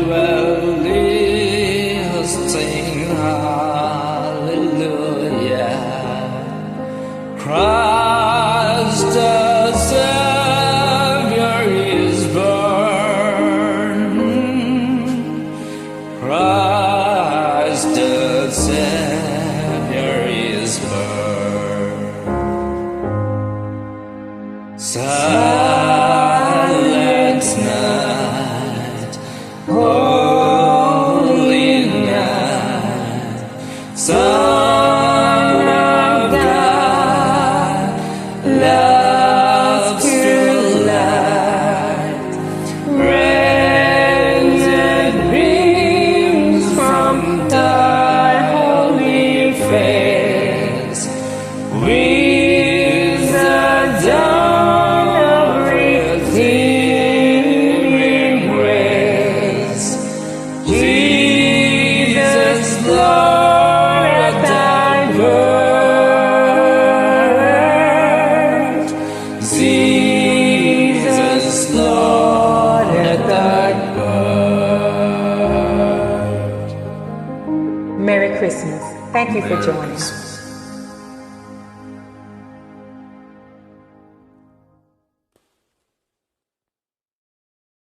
will sing hallelujah. Christ the Savior is born. Christ the Savior is born. Silent night, holy night, Son of God, love's true light, rays and beams from thy holy face, with the dawn of redeeming grace. Jesus, Lord, at thy birth. Jesus, Lord, at thy birth. Merry Christmas. Thank you for joining us.